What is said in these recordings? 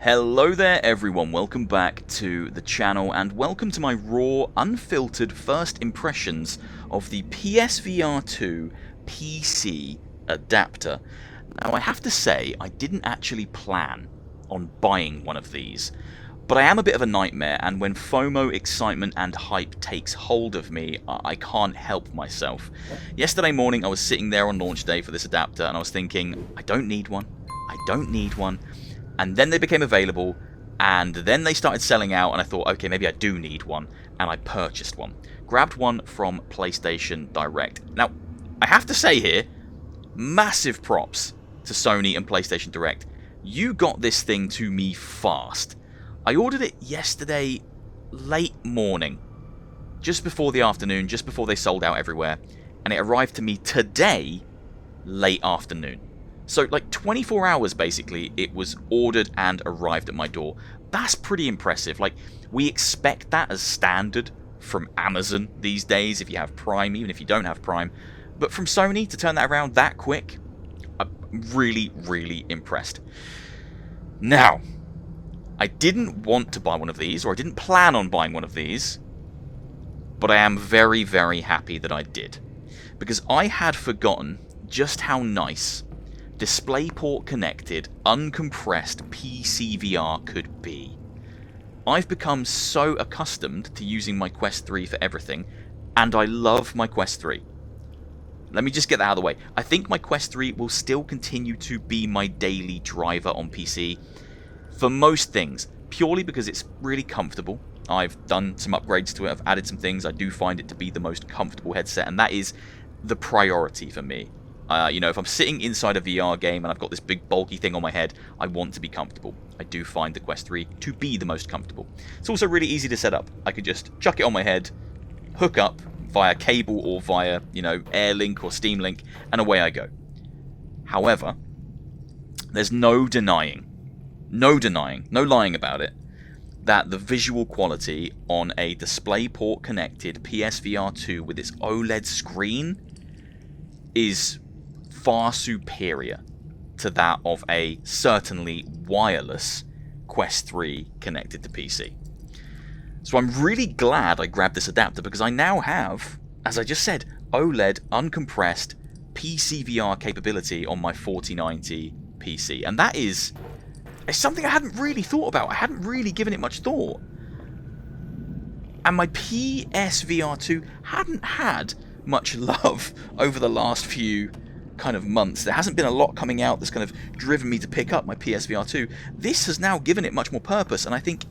Hello there everyone, welcome back to the channel and welcome to my raw, unfiltered first impressions of the PSVR2 PC adapter. Now I have to say, I didn't actually plan on buying one of these, but I am a bit of a nightmare, and when FOMO, excitement and hype takes hold of me, I can't help myself. Yesterday morning I was sitting there on launch day for this adapter and I was thinking, I don't need one. And then they became available, and then they started selling out, and I thought, okay, maybe I do need one, and I purchased one. Grabbed one from PlayStation Direct. Now, I have to say here, massive props to Sony and PlayStation Direct. You got this thing to me fast. I ordered it yesterday late morning, just before the afternoon, just before they sold out everywhere, and it arrived to me today late afternoon. So, like 24 hours basically, it was ordered and arrived at my door. That's pretty impressive. Like, we expect that as standard from Amazon these days if you have Prime, even if you don't have Prime. But from Sony to turn that around that quick, I'm really, really impressed. Now, I didn't want to buy one of these, or I didn't plan on buying one of these, but I am very, very happy that I did. Because I had forgotten just how nice DisplayPort connected, uncompressed PCVR could be. I've become so accustomed to using my Quest 3 for everything, and I love my Quest 3. Let me just get that out of the way. I think my Quest 3 will still continue to be my daily driver on PC for most things, purely because it's really comfortable. I've done some upgrades to it, I've added some things. I do find it to be the most comfortable headset, and that is the priority for me. You know, if I'm sitting inside a VR game and I've got this big bulky thing on my head, I want to be comfortable. I do find the Quest 3 to be the most comfortable. It's also really easy to set up. I could just chuck it on my head, hook up via cable or via, you know, Airlink or Steam Link, and away I go. However, there's no denying, no lying about it, that the visual quality on a DisplayPort connected PSVR 2 with its OLED screen is far superior to that of a certainly wireless Quest 3 connected to PC. So I'm really glad I grabbed this adapter, because I now have, as I just said, OLED uncompressed PCVR capability on my 4090 PC, and that is something I hadn't really thought about. I hadn't really given it much thought. And my PSVR 2 hadn't had much love over the last few kind of months. There hasn't been a lot coming out that's kind of driven me to pick up my PSVR 2. This has now given it much more purpose, and I think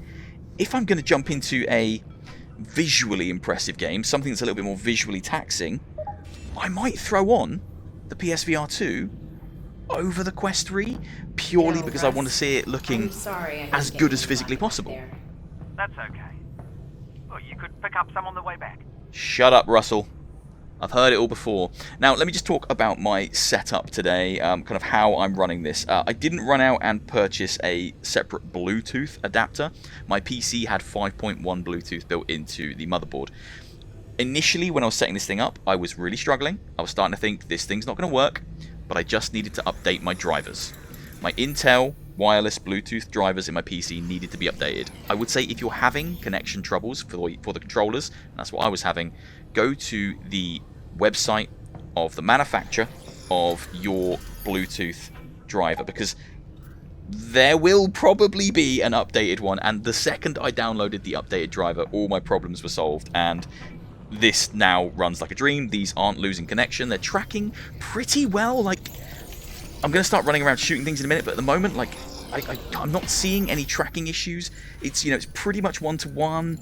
if I'm going to jump into a visually impressive game, something that's a little bit more visually taxing, I might throw on the PSVR 2 over the Quest 3, purely because I want to see it looking as good as physically possible. That's okay. Well, you could pick up some on the way back. Shut up, Russell. I've heard it all before. Now, let me just talk about my setup today, kind of how I'm running this. I didn't run out and purchase a separate Bluetooth adapter. My PC had 5.1 Bluetooth built into the motherboard. Initially, when I was setting this thing up, I was really struggling. I was starting to think, this thing's not going to work, but I just needed to update my drivers. My Intel wireless Bluetooth drivers in my PC needed to be updated. I would say if you're having connection troubles for the controllers, and that's what I was having, go to the website of the manufacturer of your Bluetooth driver, because there will probably be an updated one, and the second I downloaded the updated driver, all my problems were solved, and this now runs like a dream. These aren't losing connection, they're tracking pretty well. Like, I'm going to start running around shooting things in a minute, but at the moment, like, I'm not seeing any tracking issues. It's, you know, it's pretty much one-to-one.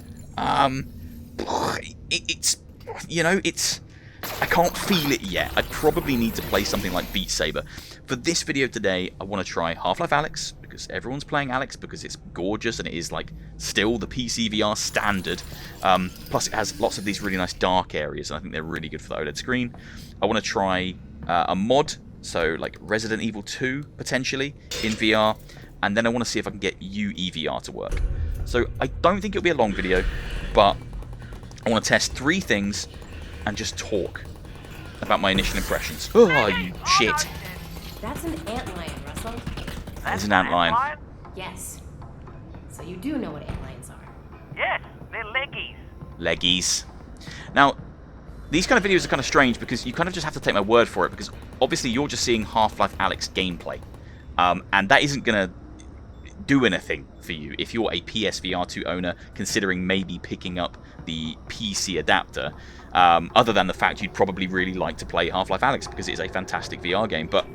I can't feel it yet. I probably need to play something like Beat Saber. For this video today, I want to try Half Life Alyx, because everyone's playing Alyx, because it's gorgeous and it is like still the PCVR standard. Plus it has lots of these really nice dark areas, and I think they're really good for the OLED screen. I want to try a mod, so like Resident Evil 2 potentially in VR, and then I want to see if I can get UEVR to work. So I don't think it'll be a long video, but I want to test 3 things and just talk about my initial impressions. Oh, you shit. That's an antlion, Russell. That is an antlion. Yes. So you do know what ant-lions are. Yes, they're leggies. Leggies. Now, these kind of videos are kind of strange because you kind of just have to take my word for it, because obviously you're just seeing Half Life Alyx gameplay. And that isn't going to do anything for you if you're a PSVR2 owner considering maybe picking up the PC adapter, other than the fact you'd probably really like to play Half Life Alyx because it is a fantastic VR game. But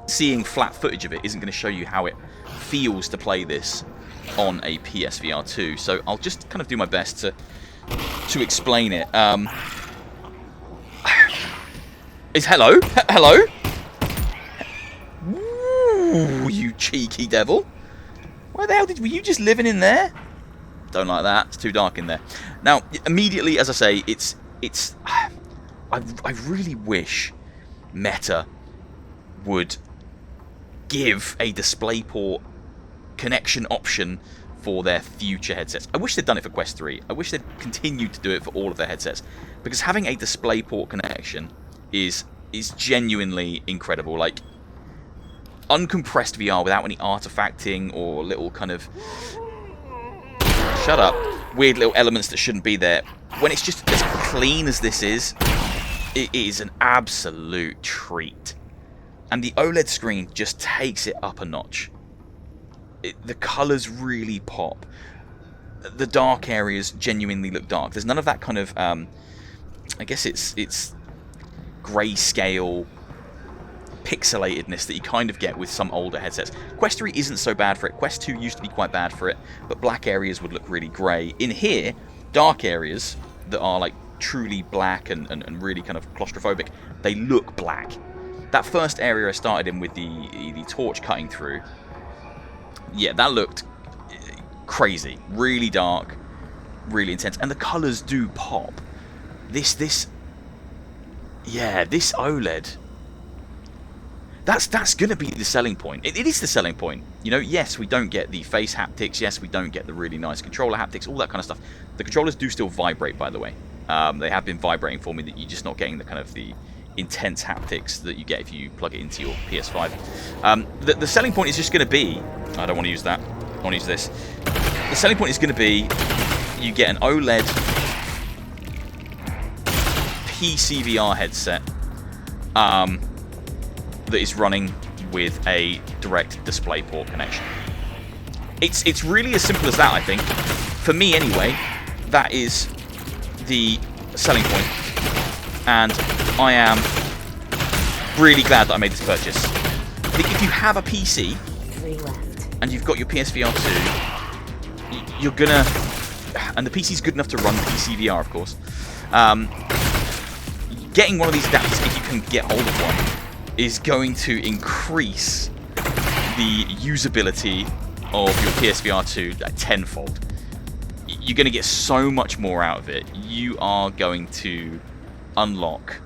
seeing flat footage of it isn't going to show you how it feels to play this on a PSVR2. So I'll just kind of do my best to explain it. Hello? Hello? Ooh, you cheeky devil. Why the hell were you just living in there? Don't like that. It's too dark in there. Now, immediately, as I say, it's I really wish Meta would give a DisplayPort connection option for their future headsets. I wish they'd done it for Quest 3. I wish they'd continued to do it for all of their headsets, because having a DisplayPort connection is genuinely incredible. Like, uncompressed VR without any artifacting or little kind of weird little elements that shouldn't be there. When it's just as clean as this is, it is an absolute treat. And the OLED screen just takes it up a notch. The colours really pop. The dark areas genuinely look dark. There's none of that kind of, I guess it's grayscale pixelatedness that you kind of get with some older headsets. Quest 3 isn't so bad for it. Quest 2 used to be quite bad for it, but black areas would look really grey. In here, dark areas that are like truly black and really kind of claustrophobic, they look black. That first area I started in with the torch cutting through, yeah, that looked crazy. Really dark, really intense, and the colours do pop. This OLED, that's going to be the selling point. It is the selling point. You know, yes, we don't get the face haptics. Yes, we don't get the really nice controller haptics, all that kind of stuff. The controllers do still vibrate, by the way. They have been vibrating for me. That you're just not getting the kind of the intense haptics that you get if you plug it into your PS5. The selling point is just going to be... I don't want to use that. I want to use this. The selling point is going to be you get an OLED PCVR headset that is running with a direct DisplayPort connection. It's really as simple as that, I think. For me, anyway, that is the selling point, and I am really glad that I made this purchase. I think if you have a PC and you've got your PSVR 2, you're gonna, and the PC's good enough to run PCVR, of course. Getting one of these adapters, if you can get hold of one, is going to increase the usability of your PSVR 2 tenfold. You're going to get so much more out of it. You are going to unlock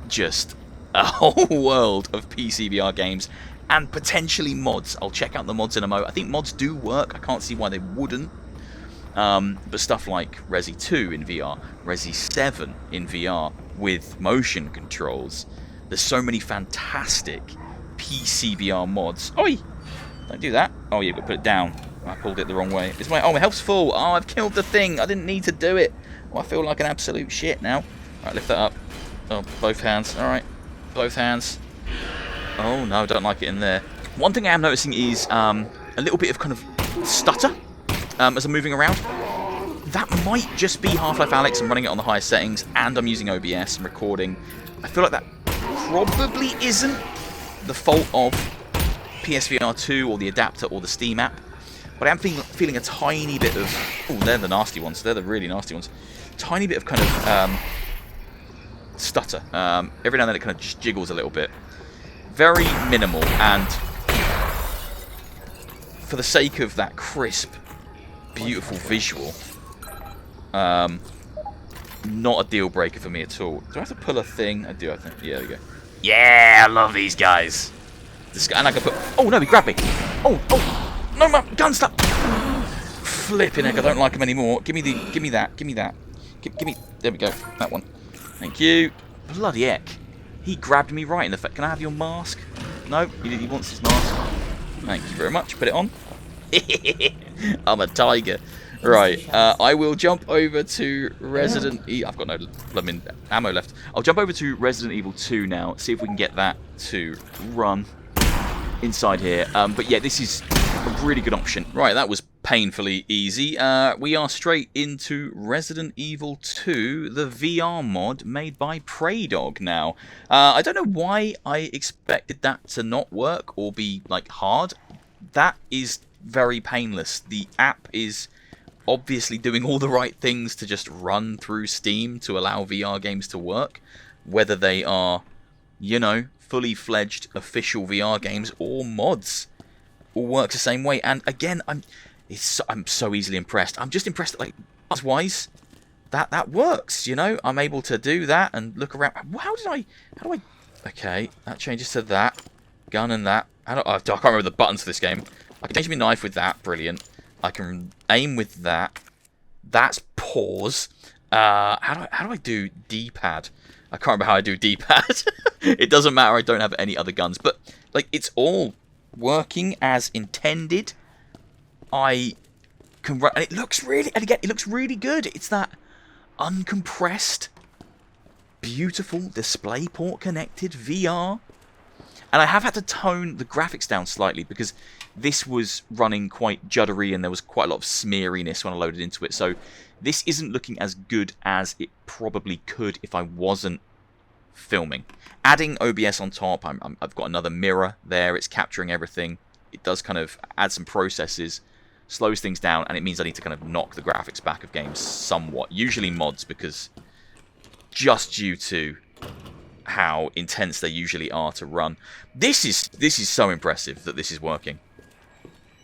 just a whole world of PCVR games and potentially mods. I'll check out the mods in a moment. I think mods do work. I can't see why they wouldn't. But stuff like Resi 2 in VR, Resi 7 in VR with motion controls. There's so many fantastic PCVR mods. Oi! Don't do that. Oh, you've got to put it down. I pulled it the wrong way. Oh, my health's full. Oh, I've killed the thing. I didn't need to do it. Oh, I feel like an absolute shit now. Alright, lift that up. Oh, both hands. Alright. Both hands. Oh, no, I don't like it in there. One thing I am noticing is a little bit of kind of stutter as I'm moving around. That might just be Half Life Alyx. I'm running it on the highest settings, and I'm using OBS and recording. I feel like that probably isn't the fault of PSVR 2 or the adapter or the Steam app, but I am feeling a tiny bit of... Oh, they're the nasty ones. They're the really nasty ones. Tiny bit of kind of stutter. Every now and then it kind of just jiggles a little bit. Very minimal, and for the sake of that crisp, beautiful visual, not a deal breaker for me at all. Do I have to pull a thing? I do, I think. Yeah, there we go. Yeah, I love these guys. This guy, and I can put... Oh, no, he grabbed me. Oh, no, my gun stop. Flipping heck, I don't like him anymore. Give me that. Give me... There we go. That one. Thank you. Bloody heck. He grabbed me right in the face. Can I have your mask? No, he wants his mask. Thank you very much. Put it on. I'm a tiger. Right, I will jump over to Resident Evil. I've got no blooming ammo left. I'll jump over to Resident Evil 2 now, see if we can get that to run inside here. But yeah, this is a really good option. Right, that was painfully easy. We are straight into Resident Evil 2, the VR mod made by Beardo now. I don't know why I expected that to not work or be like hard. That is very painless. The app is obviously doing all the right things to just run through Steam to allow VR games to work, whether they are, you know, fully fledged official VR games or mods. All works the same way. And again, I'm so easily impressed. I'm just impressed that, like, buzzwise, that works, you know. I'm able to do that and look around. How do I okay, that changes to that gun and that. I can't remember the buttons for this game. I can change my knife with that. Brilliant. I can aim with that. That's pause. How do I do D-pad? I can't remember how I do D-pad. It doesn't matter. I don't have any other guns, but like it's all working as intended. I can run, and it looks really, and again, it looks really good. It's that uncompressed, beautiful DisplayPort connected VR. And I have had to tone the graphics down slightly because this was running quite juddery and there was quite a lot of smeariness when I loaded into it. So this isn't looking as good as it probably could if I wasn't filming. Adding OBS on top, I've got another mirror there. It's capturing everything. It does kind of add some processes, slows things down, and it means I need to kind of knock the graphics back of games somewhat. Usually mods, because just due to how intense they usually are to run. This is so impressive that this is working.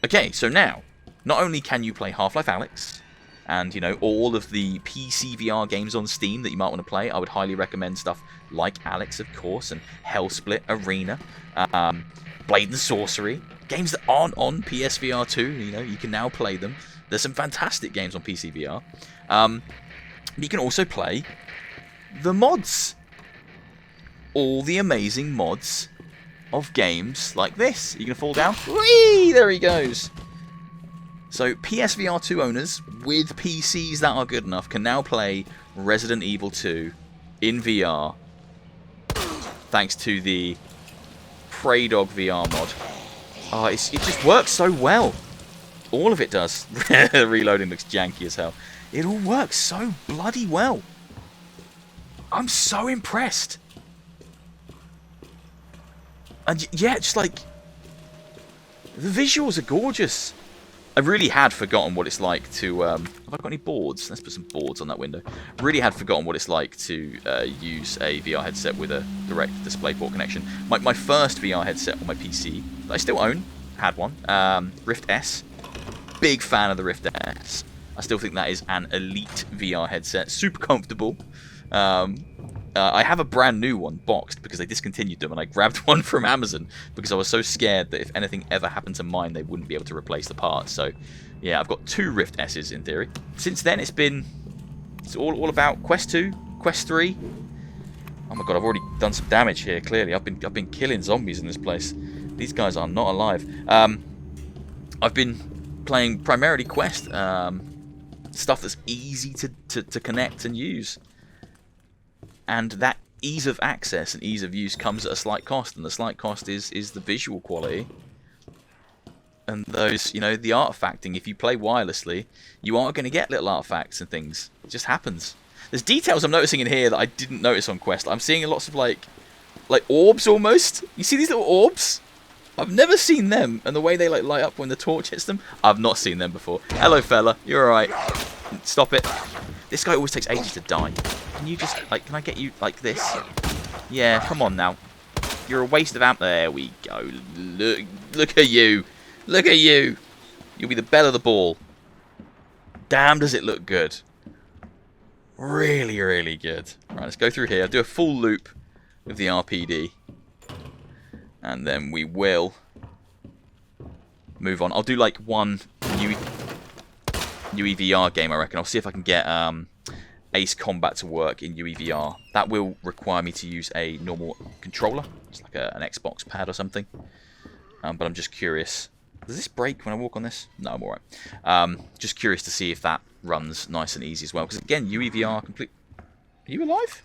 Okay, so now, not only can you play Half Life Alyx, and, you know, all of the PCVR games on Steam that you might want to play, I would highly recommend stuff like Alyx, of course, and Hellsplit Arena, Blade and Sorcery, games that aren't on PSVR2, you know, you can now play them. There's some fantastic games on PCVR. But you can also play the mods. All the amazing mods of games like this. You gonna fall down? Whee! There he goes. So PSVR2 owners with PCs that are good enough can now play Resident Evil 2 in VR thanks to the Beardo VR mod. Oh, it just works so well. All of it does. Reloading looks janky as hell. It all works so bloody well. I'm so impressed. And yeah, just like, the visuals are gorgeous. I really had forgotten what it's like to, have I got any boards? Let's put some boards on that window. Really had forgotten what it's like to use a VR headset with a direct DisplayPort connection. My first VR headset on my PC, that I still own, had one, Rift S. Big fan of the Rift S. I still think that is an elite VR headset, super comfortable. I have a brand new one boxed because they discontinued them, and I grabbed one from Amazon because I was so scared that if anything ever happened to mine, they wouldn't be able to replace the parts. So yeah, I've got 2 Rift S's in theory. Since then, it's all about Quest 2, Quest 3. Oh my god, I've already done some damage here. Clearly, I've been killing zombies in this place. These guys are not alive. I've been playing primarily Quest, stuff that's easy to connect and use. And that ease of access and ease of use comes at a slight cost, and the slight cost is the visual quality. And those, you know, the artifacting. If you play wirelessly, you are going to get little artifacts and things. It just happens. There's details I'm noticing in here that I didn't notice on Quest. I'm seeing lots of like orbs almost. You see these little orbs? I've never seen them, and the way they like light up when the torch hits them, I've not seen them before. Hello, fella. You're alright. Stop it. This guy always takes ages to die. Can you just, like, can I get you like this? Yeah, come on now. You're a waste of amp. There we go. Look at you. Look at you. You'll be the belle of the ball. Damn, does it look good. Really, really good. Right, let's go through here. I'll do a full loop with the RPD. And then we will move on. I'll do like one UEVR game, I reckon. I'll see if I can get Ace Combat to work in UEVR. That will require me to use a normal controller. It's like an Xbox pad or something. But I'm just curious Does this break when I walk on this? No, I'm alright. Just curious to see if that runs nice and easy as well. Because again, UEVR complete... Are you alive?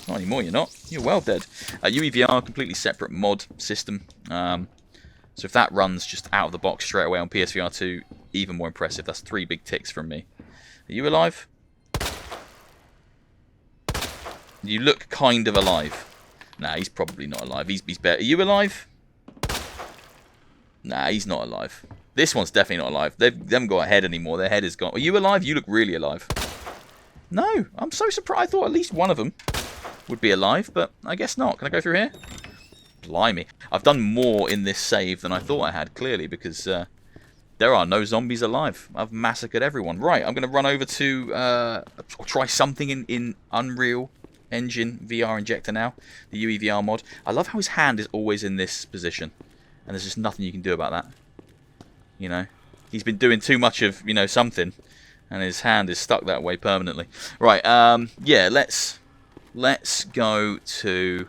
Not anymore, you're not. You're well dead. UEVR, completely separate mod system. So if that runs just out of the box straight away on PSVR2, even more impressive. That's 3 big ticks from me. Are you alive? You look kind of alive. Nah, he's probably not alive. He's better. Are you alive? Nah, he's not alive. This one's definitely not alive. They haven't got a head anymore. Their head is gone. Are you alive? You look really alive. No, I'm so surprised. I thought at least one of them would be alive, but I guess not. Can I go through here? Blimey. I've done more in this save than I thought I had, clearly, because there are no zombies alive. I've massacred everyone. Right, I'm going to run over to try something in Unreal Engine VR Injector now, the UEVR mod. I love how his hand is always in this position, and there's just nothing you can do about that. You know, he's been doing too much of, you know, something, and his hand is stuck that way permanently. Right, yeah, let's go to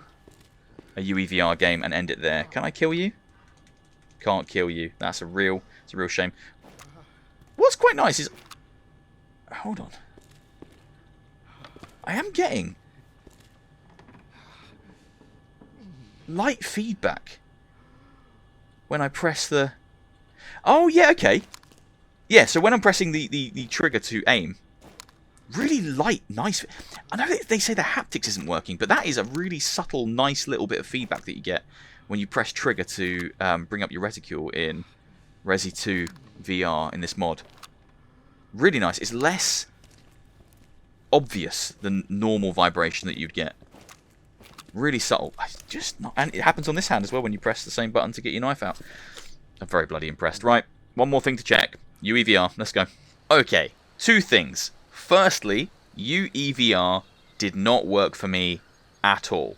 a UEVR game and end it there. Can I kill you? Can't kill you. It's a real shame. What's quite nice is, hold on, I am getting light feedback when I press the... Oh, yeah, okay. Yeah, so when I'm pressing the trigger to aim, really light, nice... I know they say the haptics isn't working, but that is a really subtle, nice little bit of feedback that you get when you press trigger to bring up your reticule in Resi 2 VR in this mod. Really nice. It's less obvious than normal vibration that you'd get. Really subtle. Just not, and it happens on this hand as well when you press the same button to get your knife out. I'm very bloody impressed. Right, one more thing to check. UEVR, let's go. Okay, 2 things. Firstly, UEVR did not work for me at all.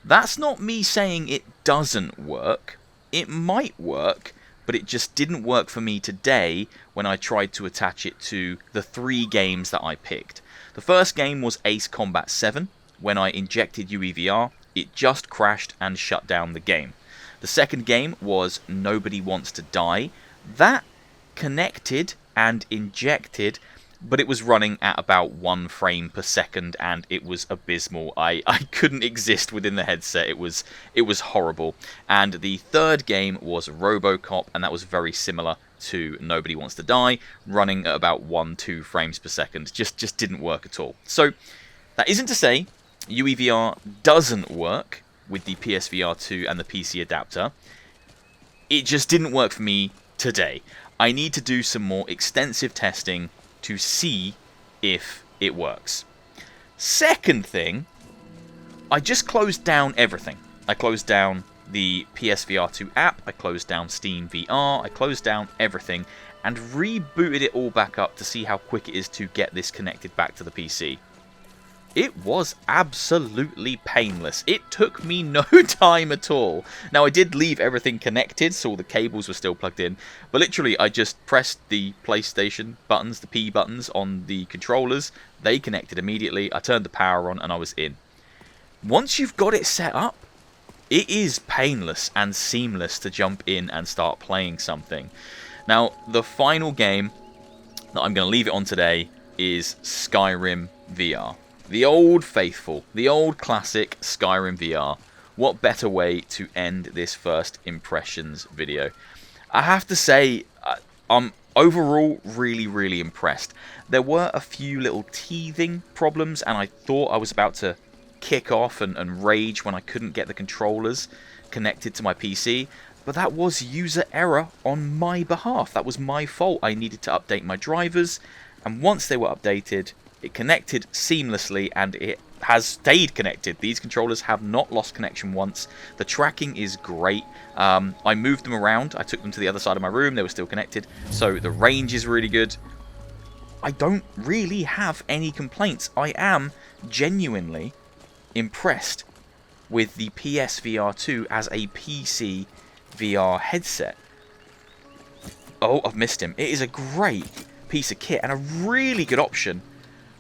That's not me saying it doesn't work. It might work, but it just didn't work for me today when I tried to attach it to the 3 games that I picked. The first game was Ace Combat 7. When I injected UEVR, it just crashed and shut down the game. The second game was Nobody Wants to Die. That connected and injected, but it was running at about 1 frame per second, and it was abysmal. I couldn't exist within the headset. It was horrible. And the third game was RoboCop, and that was very similar to Nobody Wants to Die, running at about 1-2 frames per second. Just didn't work at all. So that isn't to say UEVR doesn't work with the PSVR2 and the PC adapter. It just didn't work for me today. I need to do some more extensive testing to see if it works. Second thing, I just closed down everything. I closed down the PSVR2 app, I closed down Steam VR, I closed down everything and rebooted it all back up to see how quick it is to get this connected back to the PC. It was absolutely painless. It took me no time at all. Now, I did leave everything connected, so all the cables were still plugged in. But literally, I just pressed the PlayStation buttons, the P buttons on the controllers. They connected immediately. I turned the power on, and I was in. Once you've got it set up, it is painless and seamless to jump in and start playing something. Now, the final game that I'm going to leave it on today is Skyrim VR. The old faithful, the old classic Skyrim VR. What better way to end this first impressions video? I have to say, I'm overall really impressed. There were a few little teething problems, and I thought I was about to kick off and rage when I couldn't get the controllers connected to my PC. But that was user error on my behalf. That was my fault. I needed to update my drivers, and once they were updated, it connected seamlessly, and it has stayed connected. These controllers have not lost connection once. The tracking is great. I moved them around. I took them to the other side of my room. They were still connected. So the range is really good. I don't really have any complaints. I am genuinely impressed with the PSVR2 as a PC VR headset. Oh, I've missed him. It is a great piece of kit and a really good option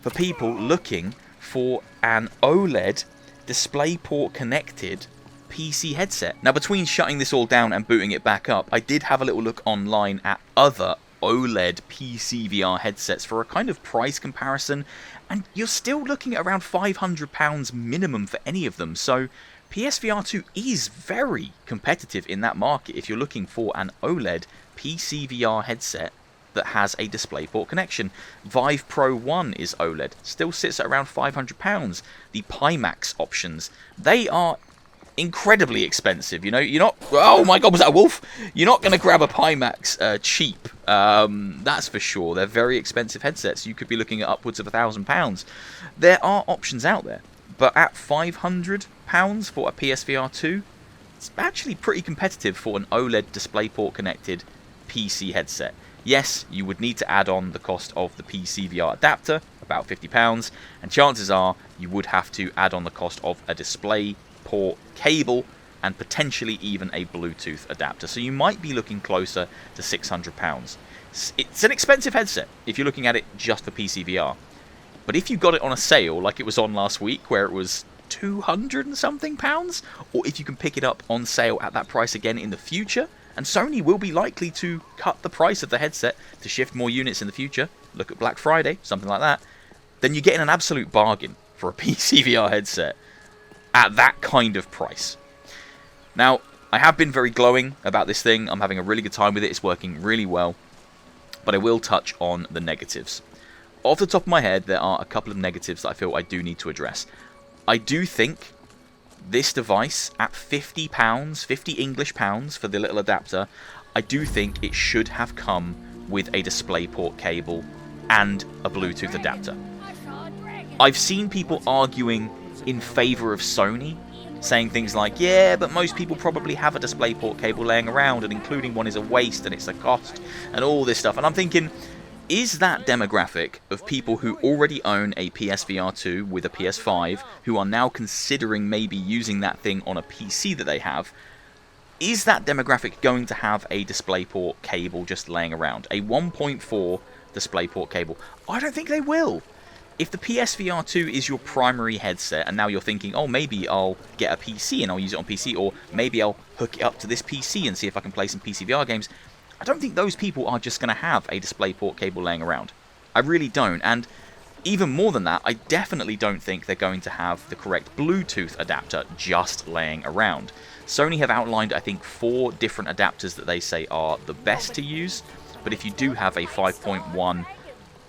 for people looking for an OLED DisplayPort connected PC headset. Now, between shutting this all down and booting it back up, I did have a little look online at other OLED PCVR headsets for a kind of price comparison, and you're still looking at around £500 minimum for any of them. So PSVR2 is very competitive in that market if you're looking for an OLED PCVR headset that has a DisplayPort connection. Vive Pro 1 is OLED, still sits at around £500. The Pimax options, they are incredibly expensive. You know, you're not, oh my god, was that a wolf? You're not going to grab a Pimax cheap, that's for sure. They're very expensive headsets. You could be looking at upwards of £1,000. There are options out there, but at £500 for a PSVR 2, it's actually pretty competitive for an OLED DisplayPort connected PC headset. Yes, you would need to add on the cost of the PCVR adapter, about £50, and chances are you would have to add on the cost of a DisplayPort cable and potentially even a Bluetooth adapter. So you might be looking closer to £600. It's an expensive headset if you're looking at it just for PCVR. But if you got it on a sale like it was on last week where it was 200 and something pounds, or if you can pick it up on sale at that price again in the future, and Sony will be likely to cut the price of the headset to shift more units in the future, look at Black Friday, something like that, then you're getting an absolute bargain for a PCVR headset at that kind of price. Now, I have been very glowing about this thing. I'm having a really good time with it. It's working really well. But I will touch on the negatives. Off the top of my head, there are a couple of negatives that I feel I do need to address. I do think this device at £50, 50 English pounds for the little adapter, I do think it should have come with a DisplayPort cable and a Bluetooth adapter. I've seen people arguing in favour of Sony, saying things like, yeah, but most people probably have a DisplayPort cable laying around, and including one is a waste and it's a cost and all this stuff. And I'm thinking, is that demographic of people who already own a PSVR 2 with a PS5, who are now considering maybe using that thing on a PC that they have, is that demographic going to have a DisplayPort cable just laying around? A 1.4 DisplayPort cable? I don't think they will. If the PSVR 2 is your primary headset, and now you're thinking, oh, maybe I'll get a PC and I'll use it on PC, or maybe I'll hook it up to this PC and see if I can play some PCVR games, I don't think those people are just going to have a DisplayPort cable laying around. I really don't. And even more than that, I definitely don't think they're going to have the correct Bluetooth adapter just laying around. Sony have outlined, I think, 4 different adapters that they say are the best to use. But if you do have a 5.1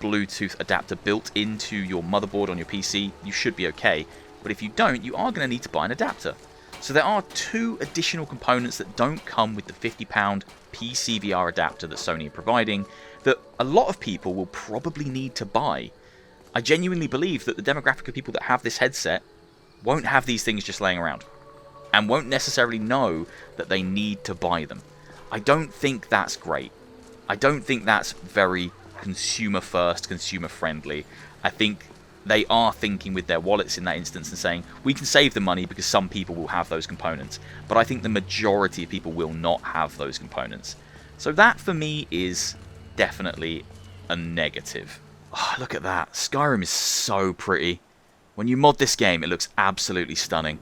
Bluetooth adapter built into your motherboard on your PC, you should be okay. But if you don't, you are going to need to buy an adapter. So there are 2 additional components that don't come with the £50 PCVR adapter that Sony are providing that a lot of people will probably need to buy. I genuinely believe that the demographic of people that have this headset won't have these things just laying around and won't necessarily know that they need to buy them. I don't think that's great. I don't think that's very consumer first, consumer friendly. I think they are thinking with their wallets in that instance and saying, we can save the money because some people will have those components. But I think the majority of people will not have those components. So that, for me, is definitely a negative. Oh, look at that. Skyrim is so pretty. When you mod this game, it looks absolutely stunning.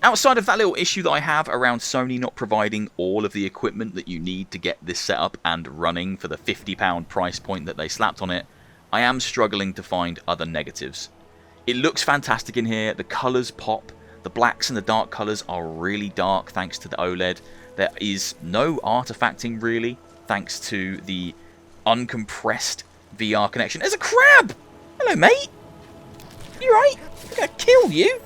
Outside of that little issue that I have around Sony not providing all of the equipment that you need to get this set up and running for the £50 price point that they slapped on it, I am struggling to find other negatives. It looks fantastic in here, the colours pop, the blacks and the dark colours are really dark thanks to the OLED. There is no artifacting really, thanks to the uncompressed VR connection. There's a crab! Hello mate! You right? I'm gonna kill you,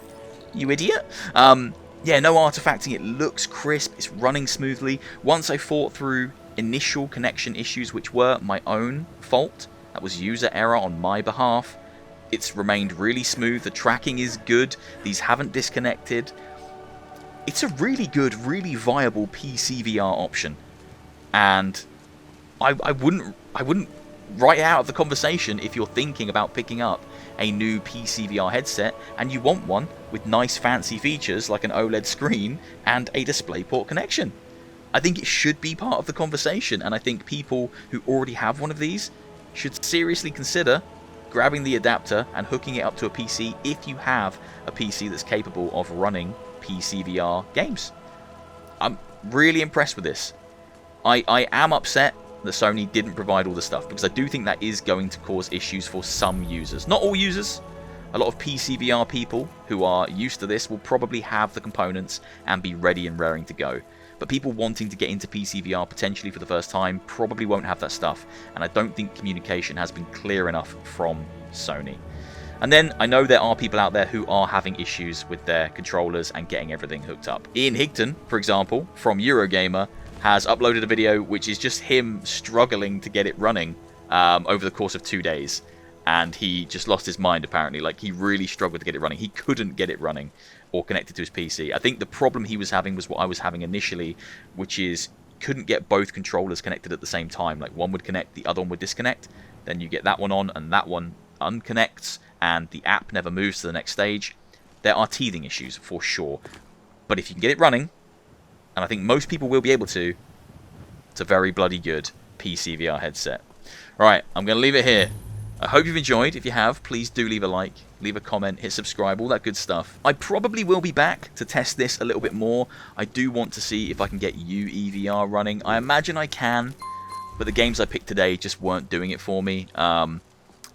you idiot. Yeah, no artifacting, it looks crisp, it's running smoothly. Once I fought through initial connection issues which were my own fault, that was user error on my behalf, it's remained really smooth, the tracking is good, these haven't disconnected. It's a really good, really viable PCVR option. And I wouldn't write it out of the conversation if you're thinking about picking up a new PCVR headset and you want one with nice fancy features like an OLED screen and a DisplayPort connection. I think it should be part of the conversation, and I think people who already have one of these should seriously consider grabbing the adapter and hooking it up to a PC if you have a PC that's capable of running PCVR games. I'm really impressed with this. I am upset that Sony didn't provide all the stuff, because I do think that is going to cause issues for some users. Not all users. A lot of PCVR people who are used to this will probably have the components and be ready and raring to go. But people wanting to get into PCVR potentially for the first time probably won't have that stuff, and I don't think communication has been clear enough from Sony. And then I know there are people out there who are having issues with their controllers and getting everything hooked up. Ian Higton, for example, from Eurogamer, has uploaded a video which is just him struggling to get it running over the course of 2 days. And he just lost his mind, apparently. Like, he really struggled to get it running. He couldn't get it running or connected to his PC. I think the problem he was having was what I was having initially, which is couldn't get both controllers connected at the same time. Like, one would connect, the other one would disconnect. Then you get that one on, and that one unconnects, and the app never moves to the next stage. There are teething issues, for sure. But if you can get it running, and I think most people will be able to, it's a very bloody good PCVR headset. Alright, I'm going to leave it here. I hope you've enjoyed. If you have, please do leave a like, leave a comment, hit subscribe, all that good stuff. I probably will be back to test this a little bit more. I do want to see if I can get UEVR running. I imagine I can, but the games I picked today just weren't doing it for me.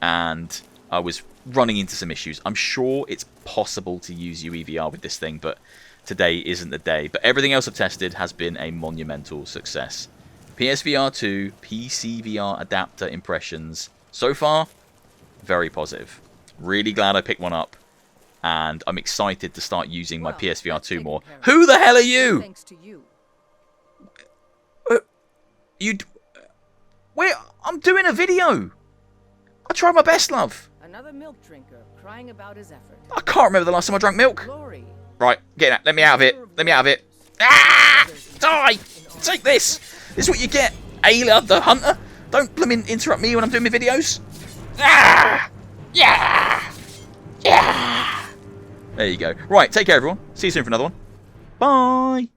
And I was running into some issues. I'm sure it's possible to use UEVR with this thing, but today isn't the day. But everything else I've tested has been a monumental success. PSVR2 PCVR adapter impressions. So far, very positive. Really glad I picked one up, and I'm excited to start using my PSVR2 more. Who the hell are you? Thanks to you. Wait, I'm doing a video. I tried my best, love. Another milk drinker crying about his effort. I can't remember the last time I drank milk. Glory. Right, get out. Let me out of it. Let me out of it. Ah! Die! Take this. This is what you get, Ayla the Hunter. Don't blooming interrupt me when I'm doing my videos. Ah! Yeah! Yeah! There you go. Right, take care, everyone. See you soon for another one. Bye!